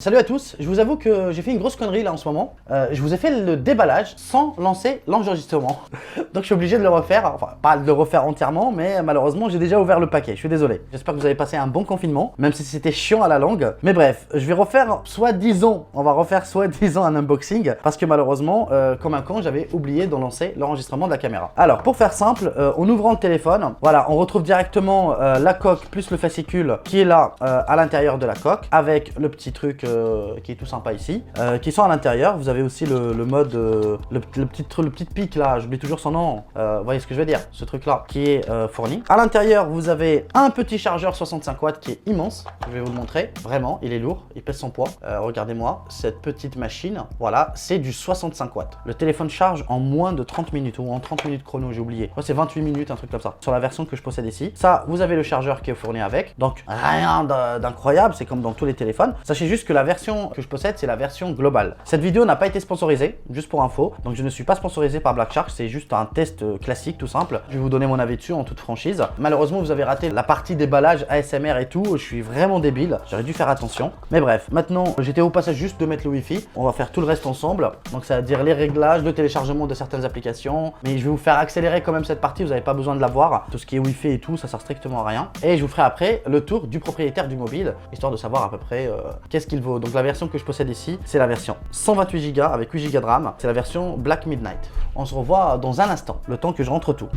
Salut à tous, je vous avoue que j'ai fait une grosse connerie là en ce moment. Je vous ai fait le déballage sans lancer l'enregistrement. Donc je suis obligé de le refaire, enfin pas de le refaire entièrement, mais malheureusement j'ai déjà ouvert le paquet, je suis désolé. J'espère que vous avez passé un bon confinement, même si c'était chiant à la longue. Mais bref, je vais refaire on va refaire soi-disant un unboxing, parce que malheureusement, comme un con, j'avais oublié de lancer l'enregistrement de la caméra. Alors pour faire simple, en ouvrant le téléphone, voilà, on retrouve directement la coque plus le fascicule qui est là à l'intérieur de la coque, avec le petit truc qui est tout sympa ici, qui sont à l'intérieur. Vous avez aussi le mode, le petit pic là, j'oublie toujours son nom, vous voyez ce que je veux dire, ce truc là qui est fourni. À l'intérieur, vous avez un petit chargeur 65 watts qui est immense, je vais vous le montrer, vraiment, il est lourd, il pèse son poids. Regardez-moi, cette petite machine, voilà, c'est du 65 watts. Le téléphone charge en moins de 30 minutes, ou en 30 minutes chrono, j'ai oublié. C'est 28 minutes, un truc comme ça, sur la version que je possède ici. Ça, vous avez le chargeur qui est fourni avec, donc rien d'incroyable, c'est comme dans tous les téléphones. Sachez juste que la version que je possède, c'est la version globale. Cette vidéo n'a pas été sponsorisée, juste pour info, donc je ne suis pas sponsorisé par Black Shark, c'est juste un test classique tout simple. Je vais vous donner mon avis dessus en toute franchise. Malheureusement, vous avez raté la partie déballage ASMR et tout, je suis vraiment débile, j'aurais dû faire attention. Mais bref, maintenant, j'étais au passage juste de mettre le Wi-Fi, on va faire tout le reste ensemble. Donc ça veut dire les réglages, le téléchargement de certaines applications, mais je vais vous faire accélérer quand même cette partie, vous n'avez pas besoin de la voir. Tout ce qui est Wi-Fi et tout, ça sert strictement à rien. Et je vous ferai après le tour du propriétaire du mobile, histoire de savoir à peu près qu'est-ce qu'il vaut. Donc la version que je possède ici, c'est la version 128 Go avec 8 Go de RAM, c'est la version Black Midnight. On se revoit dans un instant, le temps que je rentre tout.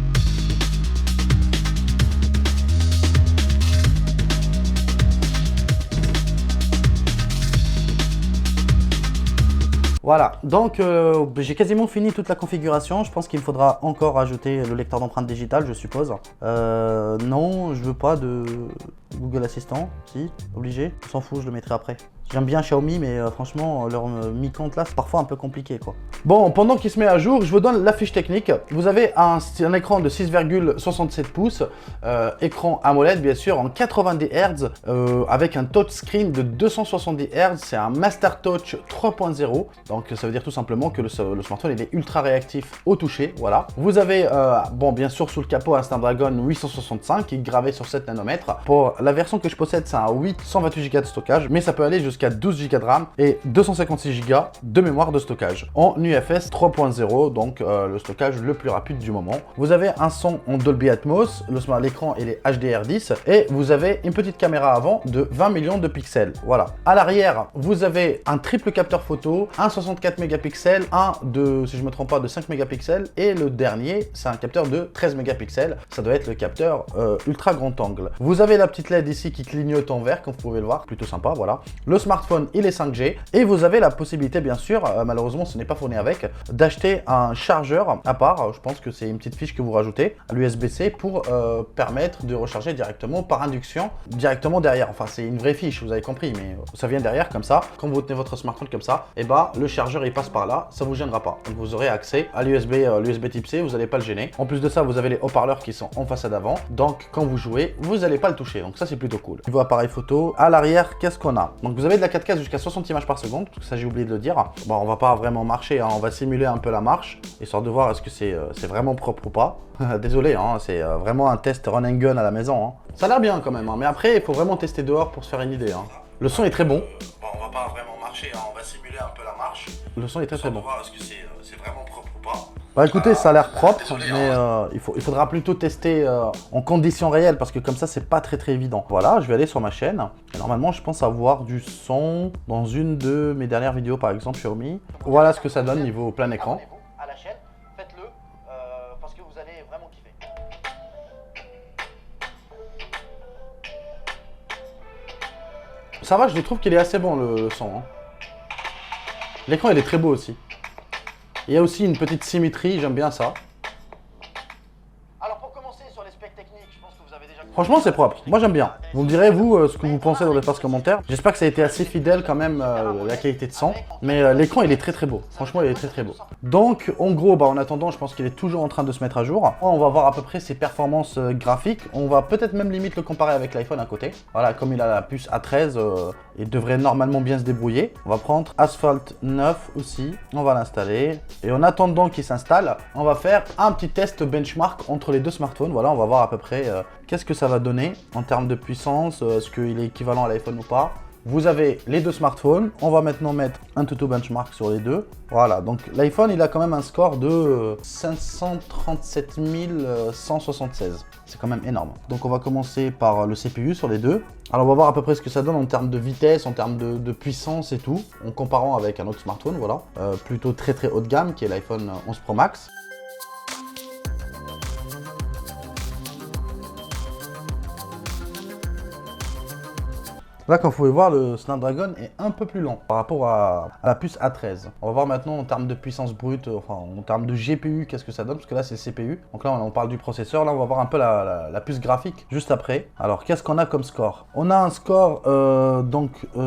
Voilà, donc j'ai quasiment fini toute la configuration. Je pense qu'il me faudra encore ajouter le lecteur d'empreintes digitales, je suppose. Non, je veux pas de Google Assistant. Si, obligé. On s'en fout, je le mettrai après. J'aime bien Xiaomi, mais franchement, leur mi-compte là, c'est parfois un peu compliqué, quoi. Bon, pendant qu'il se met à jour, je vous donne la fiche technique. Vous avez un écran de 6,67 pouces, écran AMOLED, bien sûr, en 90 Hz, avec un touchscreen de 270 Hz. C'est un Master Touch 3.0. Donc, ça veut dire tout simplement que le smartphone, il est ultra réactif au toucher, voilà. Vous avez, bon, bien sûr, sous le capot, un Snapdragon 865 qui est gravé sur 7 nanomètres. Pour la version que je possède, c'est un 128 Go de stockage, mais ça peut aller jusqu'à 12 Go de RAM et 256 Go de mémoire de stockage en UFS 3.0, donc le stockage le plus rapide du moment. Vous avez un son en Dolby Atmos, l'écran il est HDR10 et vous avez une petite caméra avant de 20 millions de pixels. Voilà. À l'arrière, vous avez un triple capteur photo, un 64 mégapixels, un de, si je me trompe pas, de 5 mégapixels et le dernier, c'est un capteur de 13 mégapixels. Ça doit être le capteur ultra grand angle. Vous avez la petite LED ici qui clignote en vert, comme vous pouvez le voir, plutôt sympa, voilà. Le smartphone, il est 5G et vous avez la possibilité, bien sûr, malheureusement ce n'est pas fourni avec, d'acheter un chargeur à part. Je pense que c'est une petite fiche que vous rajoutez à l'USB-C pour permettre de recharger directement par induction, directement derrière. Enfin, c'est une vraie fiche, vous avez compris, mais ça vient derrière comme ça. Quand vous tenez votre smartphone comme ça, et bah le chargeur il passe par là, ça vous gênera pas. Donc vous aurez accès à l'USB type C, vous n'allez pas le gêner. En plus de ça, vous avez les haut-parleurs qui sont en façade avant, donc quand vous jouez, vous n'allez pas le toucher. Donc ça c'est plutôt cool. Niveau appareil photo, à l'arrière, qu'est-ce qu'on a? Donc vous avez de la 4K jusqu'à 60 images par seconde, ça j'ai oublié de le dire. Bon, on va pas vraiment marcher, hein, on va simuler un peu la marche, histoire de voir est-ce que c'est vraiment propre ou pas. Désolé, hein, c'est vraiment un test run and gun à la maison. Hein. Ça a l'air bien quand même, hein, mais après il faut vraiment tester dehors pour se faire une idée. Hein. Le son est très bon. Bon, on va pas vraiment marcher, hein, on va simuler un peu la marche. Le son est très bon. Voir est-ce que c'est vraiment propre ou pas. Bah écoutez, ça a l'air propre, désolé, mais il faudra plutôt tester en conditions réelles parce que comme ça c'est pas très évident. Voilà, je vais aller sur ma chaîne et normalement je pense avoir du son dans une de mes dernières vidéos, par exemple Xiaomi. Voilà ce que ça donne niveau plein écran. Abonnez-vous à la chaîne, faites-le parce que vous allez vraiment kiffer. Ça va, je trouve qu'il est assez bon le son. Hein. L'écran il est très beau aussi. Il y a aussi une petite symétrie, j'aime bien ça. Alors pour commencer sur les specs techniques, je pense que vous avez déjà... Franchement c'est propre, moi j'aime bien. Vous me direz vous ce que vous pensez dans l'espace commentaire. J'espère que ça a été assez fidèle quand même la qualité de son. Mais l'écran il est très beau, franchement il est très beau. Donc en gros, bah, en attendant je pense qu'il est toujours en train de se mettre à jour. On va voir à peu près ses performances graphiques. On va peut-être même limite le comparer avec l'iPhone à côté. Voilà, comme il a la puce A13, il devrait normalement bien se débrouiller. On va prendre Asphalt 9 aussi, on va l'installer. Et en attendant qu'il s'installe, on va faire un petit test benchmark entre les deux smartphones. Voilà, on va voir à peu près qu'est-ce que ça va donner en termes de puissance, est-ce qu'il est équivalent à l'iPhone ou pas. Vous avez les deux smartphones. On va maintenant mettre AnTuTu Benchmark sur les deux. Voilà, donc l'iPhone, il a quand même un score de 537 176. C'est quand même énorme. Donc on va commencer par le CPU sur les deux. Alors on va voir à peu près ce que ça donne en termes de vitesse, en termes de puissance et tout, en comparant avec un autre smartphone, voilà. Plutôt très très haut de gamme, qui est l'iPhone 11 Pro Max. Là, comme vous pouvez voir, le Snapdragon est un peu plus lent par rapport à la puce A13. On va voir maintenant en termes de puissance brute, enfin en termes de GPU, qu'est-ce que ça donne, parce que là c'est CPU. Donc là on parle du processeur, là on va voir un peu la puce graphique juste après. Alors qu'est-ce qu'on a comme score? On a un score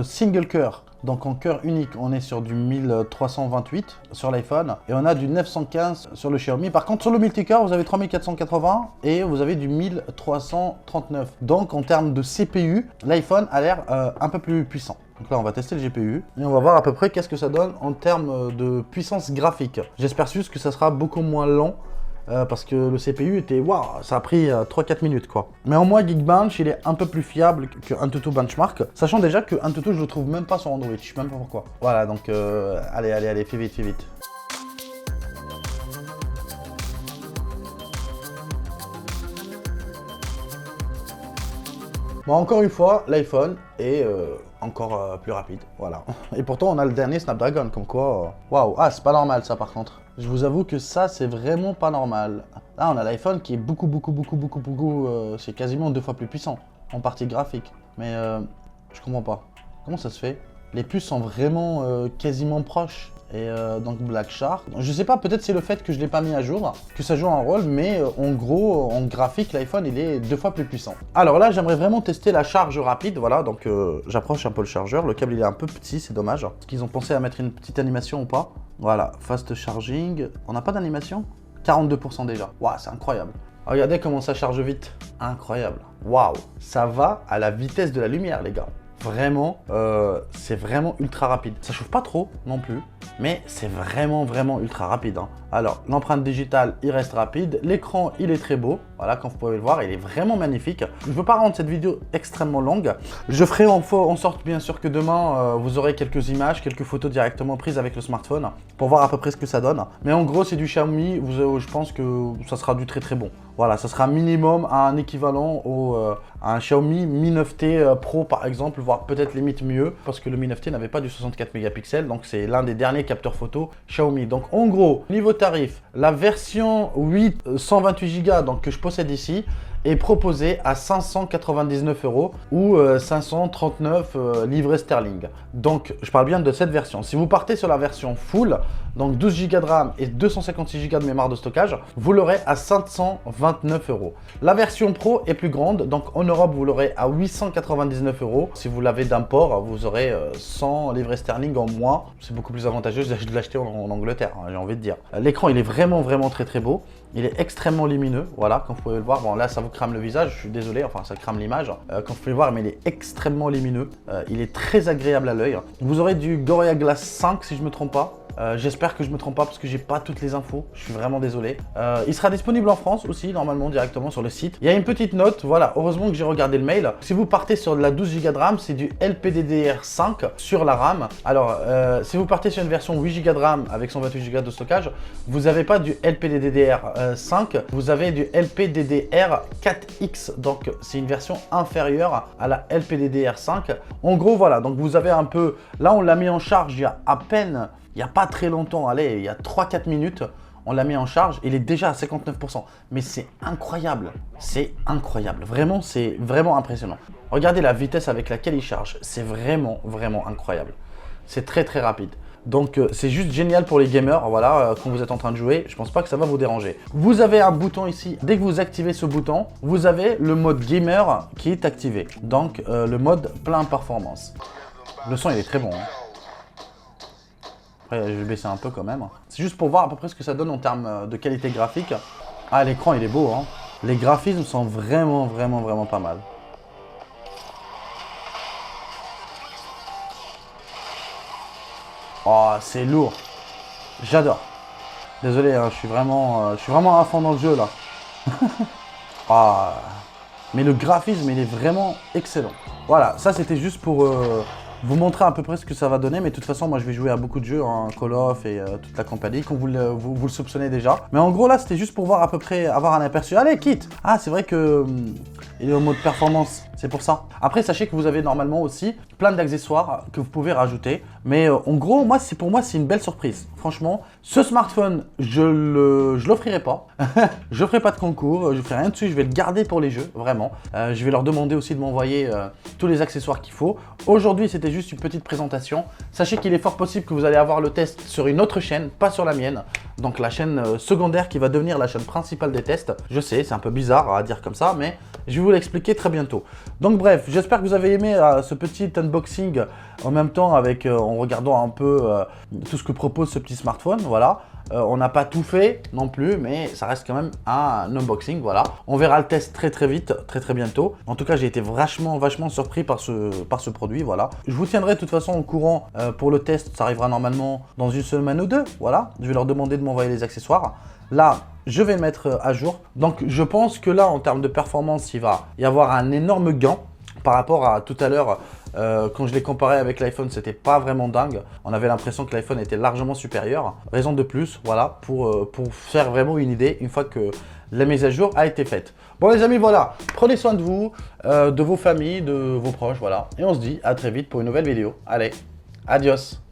single core. Donc en cœur unique, on est sur du 1328 sur l'iPhone et on a du 915 sur le Xiaomi. Par contre, sur le multicœur, vous avez 3480 et vous avez du 1339. Donc en termes de CPU, l'iPhone a l'air un peu plus puissant. Donc là, on va tester le GPU et on va voir à peu près qu'est-ce que ça donne en termes de puissance graphique. J'espère juste que ça sera beaucoup moins lent. Parce que le CPU était, waouh, ça a pris 3-4 minutes quoi. Mais en moins, Geekbench, il est un peu plus fiable que AnTuTu Benchmark, sachant déjà que AnTuTu, je le trouve même pas sur Android, je sais même pas pourquoi. Voilà, donc allez, fais vite, fais vite. Bon, encore une fois, l'iPhone est encore plus rapide, voilà. Et pourtant, on a le dernier Snapdragon, comme quoi, waouh, ah, c'est pas normal ça par contre. Je vous avoue que ça, c'est vraiment pas normal. Là, on a l'iPhone qui est beaucoup, c'est quasiment 2 fois plus puissant en partie graphique. Mais je comprends pas. Comment ça se fait? Les puces sont vraiment quasiment proches. Et donc Black Shark. Je sais pas, peut-être c'est le fait que je l'ai pas mis à jour, que ça joue un rôle, mais en gros, en graphique, l'iPhone il est 2 fois plus puissant. Alors là, j'aimerais vraiment tester la charge rapide, voilà, donc j'approche un peu le chargeur. Le câble il est un peu petit, c'est dommage. Est-ce qu'ils ont pensé à mettre une petite animation ou pas? Voilà, fast charging. On n'a pas d'animation? 42% déjà. Waouh, c'est incroyable. Regardez comment ça charge vite. Incroyable. Waouh, ça va à la vitesse de la lumière, les gars. Vraiment, c'est vraiment ultra rapide. Ça chauffe pas trop non plus, mais c'est vraiment ultra rapide. Hein. Alors, l'empreinte digitale, il reste rapide. L'écran, il est très beau. Voilà, comme vous pouvez le voir, il est vraiment magnifique. Je ne veux pas rendre cette vidéo extrêmement longue. Je ferai en sorte, bien sûr, que demain, vous aurez quelques images, quelques photos directement prises avec le smartphone pour voir à peu près ce que ça donne. Mais en gros, c'est du Xiaomi. Je pense que ça sera du très bon. Voilà, ça sera minimum un équivalent à un Xiaomi Mi 9T Pro par exemple, voire peut-être limite mieux, parce que le Mi 9T n'avait pas du 64 mégapixels, donc c'est l'un des derniers capteurs photo Xiaomi. Donc en gros, niveau tarif, la version 8 128 Go donc que je possède ici est proposée à 599 € ou 539 livres sterling. Donc je parle bien de cette version. Si vous partez sur la version full, donc 12 Go de RAM et 256 Go de mémoire de stockage, vous l'aurez à 529 €. La version Pro est plus grande, donc en Europe vous l'aurez à 899 €. Si vous l'avez d'import, vous aurez 100 livres sterling en moins. C'est beaucoup plus avantageux de l'acheter en Angleterre, hein, j'ai envie de dire. L'écran il est vraiment très beau. Il est extrêmement lumineux, voilà, comme vous pouvez le voir. Bon là ça vous crame le visage, je suis désolé, enfin ça crame l'image. Comme vous pouvez le voir, mais il est extrêmement lumineux. Il est très agréable à l'œil. Vous aurez du Gorilla Glass 5 si je ne me trompe pas. J'espère que je me trompe pas parce que j'ai pas toutes les infos, je suis vraiment désolé. Il sera disponible en France aussi, normalement directement sur le site. Il y a une petite note, voilà, heureusement que j'ai regardé le mail. Si vous partez sur de la 12 Go de RAM, c'est du LPDDR5 sur la RAM. Alors, si vous partez sur une version 8 Go de RAM avec 128 Go de stockage, vous n'avez pas du LPDDR5, vous avez du LPDDR4X. Donc, c'est une version inférieure à la LPDDR5. En gros, voilà, donc vous avez un peu... Là, on l'a mis en charge il y a à peine... Il n'y a pas très longtemps, allez, il y a 3-4 minutes, on l'a mis en charge, il est déjà à 59%. Mais c'est incroyable, vraiment, c'est vraiment impressionnant. Regardez la vitesse avec laquelle il charge, c'est vraiment incroyable. C'est très rapide. Donc c'est juste génial pour les gamers, voilà, quand vous êtes en train de jouer, je pense pas que ça va vous déranger. Vous avez un bouton ici, dès que vous activez ce bouton, vous avez le mode gamer qui est activé. Donc le mode plein performance. Le son il est très bon. Hein. Après, je vais baisser un peu quand même. C'est juste pour voir à peu près ce que ça donne en termes de qualité graphique. Ah, l'écran, il est beau, hein. Les graphismes sont vraiment pas mal. Oh, c'est lourd. J'adore. Désolé, hein, je suis vraiment à fond dans le jeu, là. Ah, mais le graphisme, il est vraiment excellent. Voilà, ça, c'était juste pour vous montrer à peu près ce que ça va donner. Mais de toute façon, moi je vais jouer à beaucoup de jeux, hein, Call of et toute la compagnie, comme vous le soupçonnez déjà. Mais en gros là, c'était juste pour voir à peu près, avoir un aperçu. Allez, quitte. Ah, c'est vrai que il est au mode performance, c'est pour ça. Après, sachez que vous avez normalement aussi plein d'accessoires que vous pouvez rajouter. Mais en gros, pour moi, c'est une belle surprise. Franchement, ce smartphone, je l'offrirai pas. Je ferai pas de concours, je ferai rien dessus, je vais le garder pour les jeux, vraiment. Je vais leur demander aussi de m'envoyer tous les accessoires qu'il faut. Aujourd'hui, c'était juste une petite présentation. Sachez qu'il est fort possible que vous allez avoir le test sur une autre chaîne, pas sur la mienne. Donc la chaîne secondaire qui va devenir la chaîne principale des tests. Je sais, c'est un peu bizarre à dire comme ça, mais je vais vous l'expliquer très bientôt. Donc bref, j'espère que vous avez aimé ce petit unboxing en même temps avec en regardant un peu tout ce que propose ce petit smartphone. Voilà. On n'a pas tout fait non plus, mais ça reste quand même un unboxing, voilà. On verra le test très vite, très bientôt. En tout cas, j'ai été vachement surpris par ce produit, voilà. Je vous tiendrai de toute façon au courant pour le test, ça arrivera normalement dans une semaine ou deux, voilà. Je vais leur demander de m'envoyer les accessoires. Là, je vais le mettre à jour. Donc, je pense que là, en termes de performance, il va y avoir un énorme gain par rapport à tout à l'heure. Quand je l'ai comparé avec l'iPhone, c'était pas vraiment dingue. On avait l'impression que l'iPhone était largement supérieur. Raison de plus, voilà, pour faire vraiment une idée une fois que la mise à jour a été faite. Bon les amis, voilà, prenez soin de vous, de vos familles, de vos proches, voilà. Et on se dit à très vite pour une nouvelle vidéo. Allez, adios!